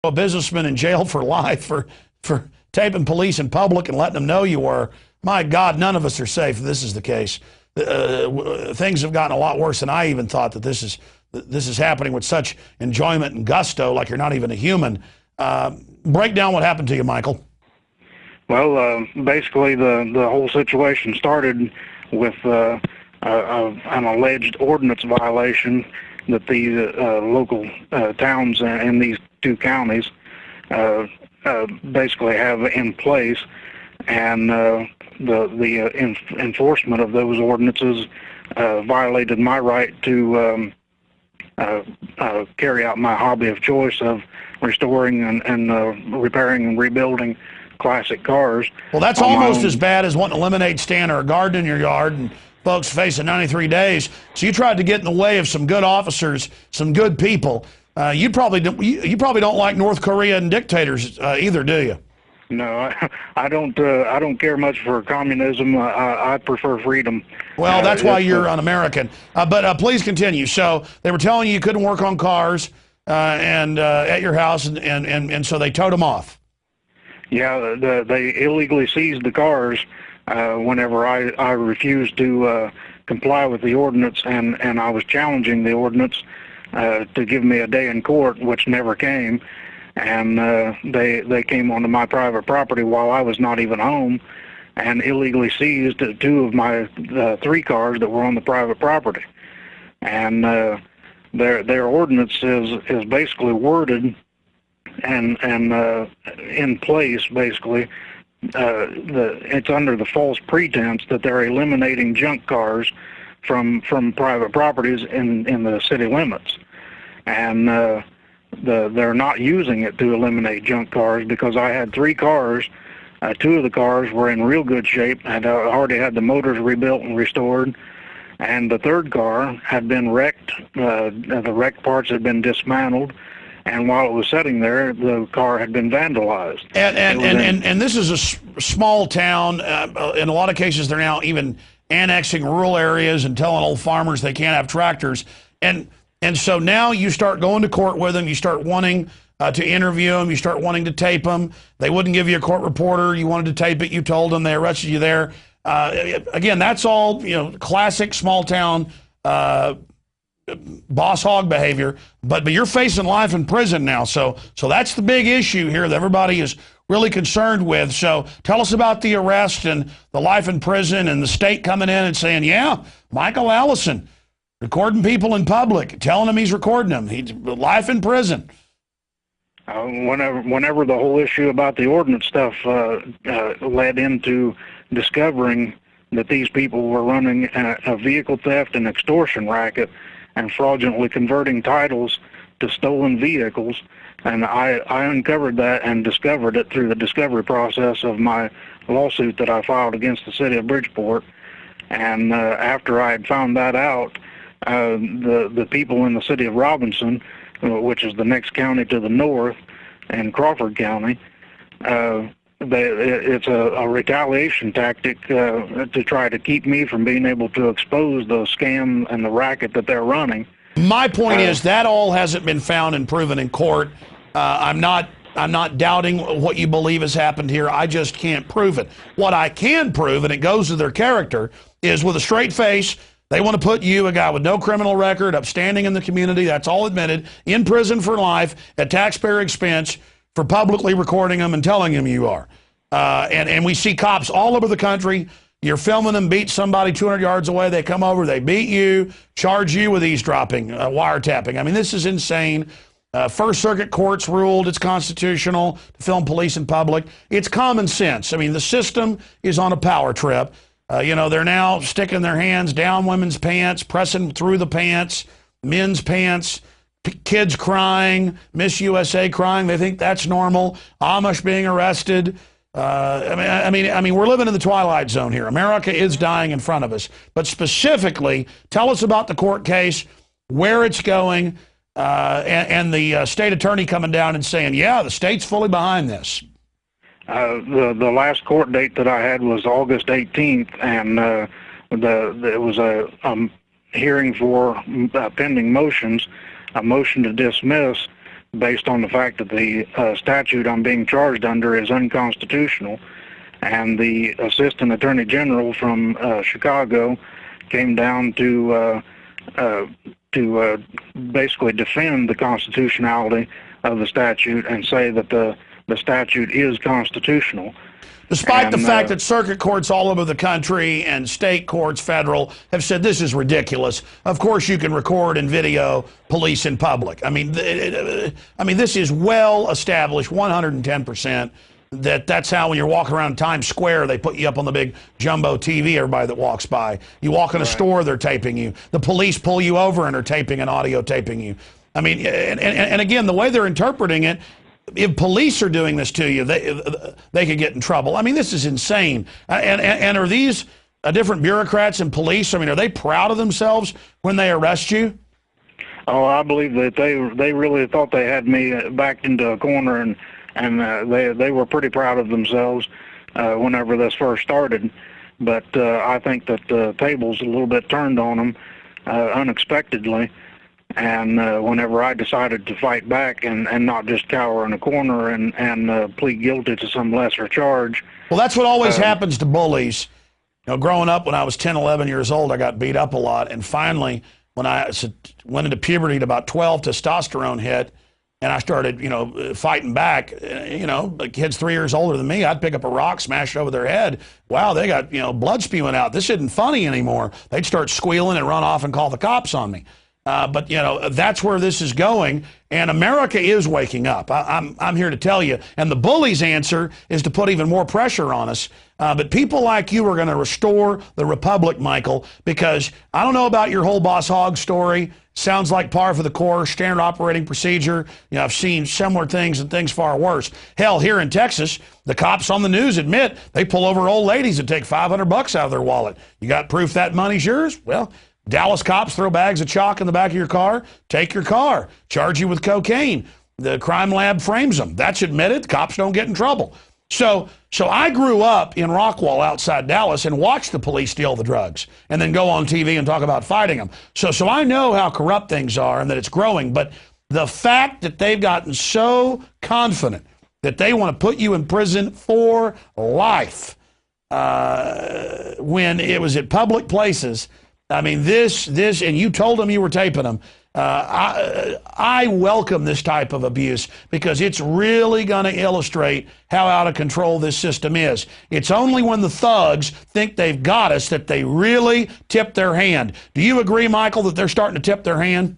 a businessman in jail for life for taping police in public and letting them know you were. My God, none of us are safe if this is the case. Things have gotten a lot worse than I even thought that this is happening with such enjoyment and gusto, like you're not even a human. Break down what happened to you, Michael. Well, basically the whole situation started with an alleged ordinance violation that the local towns in these two counties basically have in place, and the enforcement of those ordinances violated my right to carry out my hobby of choice of restoring and repairing and rebuilding classic cars. Well, that's almost as bad as wanting a lemonade stand or a garden in your yard and folks facing 93 days. So you tried to get in the way of some good officers, some good people. You probably don't like North Korea and dictators either, do you? No, I don't care much for communism. I prefer freedom. Well, that's why you're un-American. But please continue. So they were telling you couldn't work on cars and at your house, and so they towed them off. Yeah, they illegally seized the cars whenever I refused to comply with the ordinance, and I was challenging the ordinance to give me a day in court, which never came. And they came onto my private property while I was not even home and illegally seized two of my three cars that were on the private property. And their ordinance is basically worded and in place, basically. It's under the false pretense that they're eliminating junk cars from private properties in the city limits. And they're not using it to eliminate junk cars, because I had three cars. Two of the cars were in real good shape. I had already had the motors rebuilt and restored. And the third car had been wrecked. The wrecked parts had been dismantled. And while it was sitting there, the car had been vandalized. And this is a small town. In a lot of cases, they're now even annexing rural areas and telling old farmers they can't have tractors. And so now you start going to court with them. You start wanting to interview them. You start wanting to tape them. They wouldn't give you a court reporter. You wanted to tape it. You told them. They arrested you there. Again, that's all classic small town boss hog behavior. But you're facing life in prison now. So that's the big issue here that everybody is really concerned with. So tell us about the arrest and the life in prison and the state coming in and saying, yeah, Michael Allison, recording people in public, telling them he's recording them. He's life in prison. Whenever the whole issue about the ordinance stuff led into discovering that these people were running a vehicle theft and extortion racket and fraudulently converting titles to stolen vehicles, and I uncovered that and discovered it through the discovery process of my lawsuit that I filed against the city of Bridgeport. And after I had found that out, the people in the city of Robinson, which is the next county to the north, and Crawford County, it's a retaliation tactic to try to keep me from being able to expose the scam and the racket that they're running. My point is that all hasn't been found and proven in court. I'm not doubting what you believe has happened here. I just can't prove it. What I can prove, and it goes to their character, is with a straight face, they want to put you, a guy with no criminal record, upstanding in the community, that's all admitted, in prison for life at taxpayer expense for publicly recording them and telling them you are. And we see cops all over the country. You're filming them beat somebody 200 yards away. They come over, they beat you, charge you with eavesdropping, wiretapping. I mean, this is insane. First Circuit courts ruled it's constitutional to film police in public. It's common sense. I mean, the system is on a power trip. They're now sticking their hands down women's pants, pressing through the pants, men's pants, kids crying, Miss USA crying. They think that's normal. Amish being arrested. I mean, we're living in the twilight zone here. America is dying in front of us. But specifically, tell us about the court case, where it's going, and the state attorney coming down and saying, yeah, the state's fully behind this. The last court date that I had was August 18th, and it was a hearing for pending motions, a motion to dismiss based on the fact that the statute I'm being charged under is unconstitutional. And the Assistant Attorney General from Chicago came down to basically defend the constitutionality of the statute and say that the statute is constitutional. Despite the fact that circuit courts all over the country and state courts, federal, have said this is ridiculous. Of course, you can record and video police in public. I mean, this is well established, 110%. That's how when you're walking around Times Square, they put you up on the big jumbo TV, everybody that walks by. You walk in a store, they're taping you. The police pull you over and are taping and audio taping you. I mean, and again, the way they're interpreting it, if police are doing this to you, they could get in trouble. I mean, this is insane. And are these different bureaucrats and police, I mean, are they proud of themselves when they arrest you? Oh, I believe that they really thought they had me backed into a corner, and they were pretty proud of themselves whenever this first started. But I think that the tables a little bit turned on them unexpectedly. And whenever I decided to fight back and not just cower in a corner and plead guilty to some lesser charge. Well, that's what always happens to bullies. You know, growing up when I was 10, 11 years old, I got beat up a lot. And finally, when I went into puberty at about 12, testosterone hit, and I started, you know, fighting back. You know, the kid's 3 years older than me. I'd pick up a rock, smash it over their head. Wow, they got, you know, blood spewing out. This isn't funny anymore. They'd start squealing and run off and call the cops on me. But, you know, that's where this is going, and America is waking up. I'm here to tell you, and the bullies' answer is to put even more pressure on us. But people like you are going to restore the republic, Michael, because I don't know about your whole Boss Hogg story. Sounds like par for the course, standard operating procedure. You know, I've seen similar things and things far worse. Hell, here in Texas, the cops on the news admit they pull over old ladies and take $500 out of their wallet. You got proof that money's yours? Well, Dallas cops throw bags of chalk in the back of your car, take your car, charge you with cocaine. The crime lab frames them. That's admitted. Cops don't get in trouble. So I grew up in Rockwall outside Dallas and watched the police steal the drugs and then go on TV and talk about fighting them. So I know how corrupt things are and that it's growing. But the fact that they've gotten so confident that they want to put you in prison for life when it was at public places, I mean, this, and you told them you were taping them. I welcome this type of abuse because it's really going to illustrate how out of control this system is. It's only when the thugs think they've got us that they really tip their hand. Do you agree, Michael, that they're starting to tip their hand?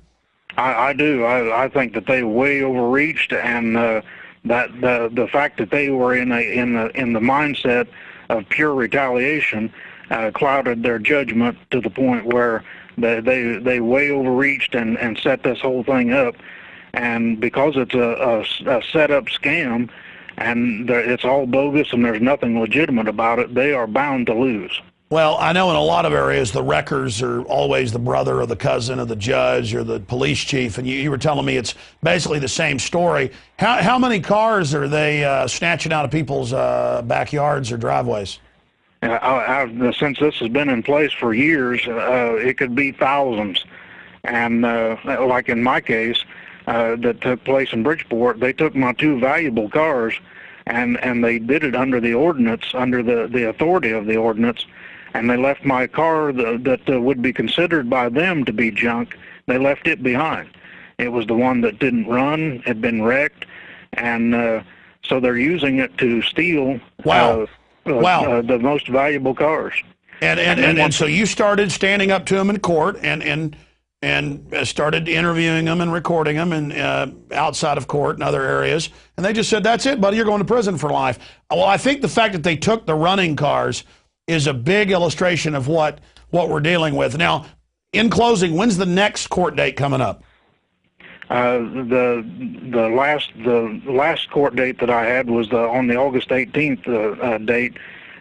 I do. I think that they way overreached, and that the fact that they were in the mindset of pure retaliation clouded their judgment to the point where they way overreached and set this whole thing up. And because it's a set-up scam and it's all bogus and there's nothing legitimate about it, they are bound to lose. Well, I know in a lot of areas the wreckers are always the brother or the cousin of the judge or the police chief, and you were telling me it's basically the same story. How many cars are they snatching out of people's backyards or driveways? Since this has been in place for years, it could be thousands. And like in my case, that took place in Bridgeport, they took my two valuable cars, and they did it under the ordinance, under the authority of the ordinance, and they left my car that would be considered by them to be junk. They left it behind. It was the one that didn't run, had been wrecked, and so they're using it to steal. Wow. The most valuable cars. And so you started standing up to them in court and started interviewing them and recording them and outside of court and other areas. And they just said, that's it, buddy, you're going to prison for life. Well, I think the fact that they took the running cars is a big illustration of what we're dealing with. Now, in closing, when's the next court date coming up? The last court date that I had was on the August 18th date.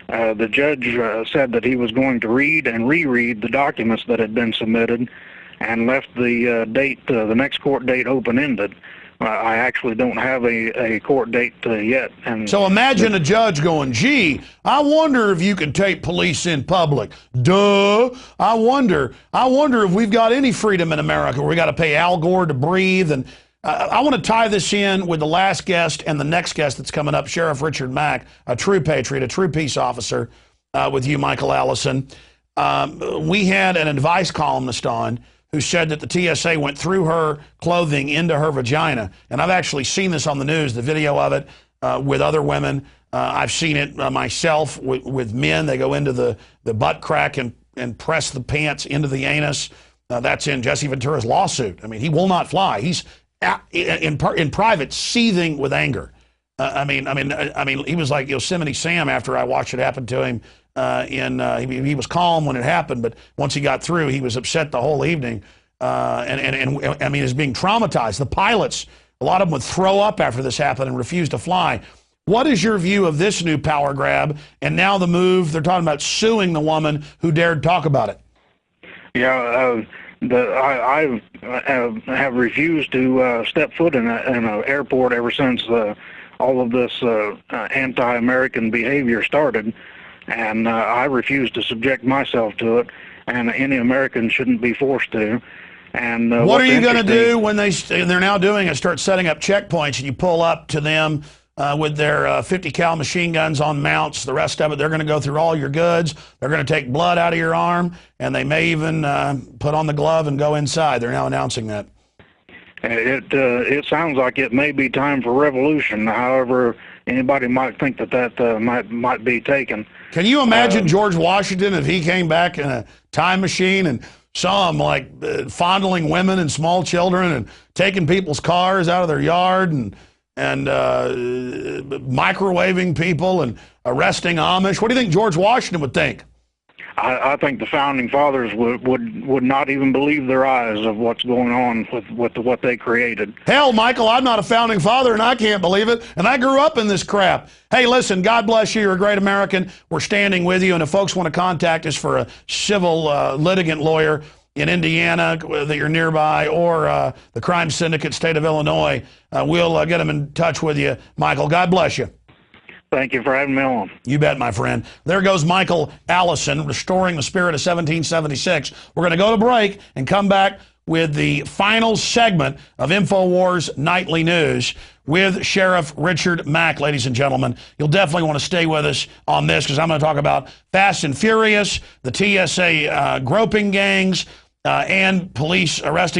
The judge said that he was going to read and reread the documents that had been submitted, and left the date, the next court date, open-ended. I actually don't have a court date yet. And so imagine a judge going, gee, I wonder if you could tape police in public. Duh. I wonder if we've got any freedom in America where we got to pay Al Gore to breathe. And I want to tie this in with the last guest and the next guest that's coming up, Sheriff Richard Mack, a true patriot, a true peace officer, with you, Michael Allison. We had an advice columnist on who said that the TSA went through her clothing into her vagina. And I've actually seen this on the news, the video of it, with other women. I've seen it myself with men. They go into the butt crack and press the pants into the anus. That's in Jesse Ventura's lawsuit. I mean, he will not fly. He's in private seething with anger. I mean, he was like Yosemite Sam after I watched it happen to him. He was calm when it happened, but once he got through, he was upset the whole evening. And I mean, he's being traumatized. The pilots, a lot of them would throw up after this happened and refuse to fly. What is your view of this new power grab? And now the move, they're talking about suing the woman who dared talk about it. Yeah, I have refused to step foot in an airport ever since all of this anti-American behavior started, and I refuse to subject myself to it, and any American shouldn't be forced to. And what are you going to do when they're now doing is start setting up checkpoints, and you pull up to them with their 50 cal machine guns on mounts? The rest of it, they're going to go through all your goods. They're going to take blood out of your arm, and they may even put on the glove and go inside. They're now announcing that. It sounds like it may be time for revolution. However, anybody might think that might be taken. Can you imagine George Washington if he came back in a time machine and saw him like fondling women and small children and taking people's cars out of their yard and microwaving people and arresting Amish? What do you think George Washington would think? I think the founding fathers would not even believe their eyes of what's going on with what they created. Hell, Michael, I'm not a founding father, and I can't believe it. And I grew up in this crap. Hey, listen, God bless you. You're a great American. We're standing with you. And if folks want to contact us for a civil litigant lawyer in Indiana that you're nearby, or the crime syndicate state of Illinois, we'll get them in touch with you. Michael, God bless you. Thank you for having me on. You bet, my friend. There goes Michael Allison, restoring the spirit of 1776. We're going to go to break and come back with the final segment of InfoWars Nightly News with Sheriff Richard Mack, ladies and gentlemen. You'll definitely want to stay with us on this, because I'm going to talk about Fast and Furious, the TSA groping gangs, and police arresting people.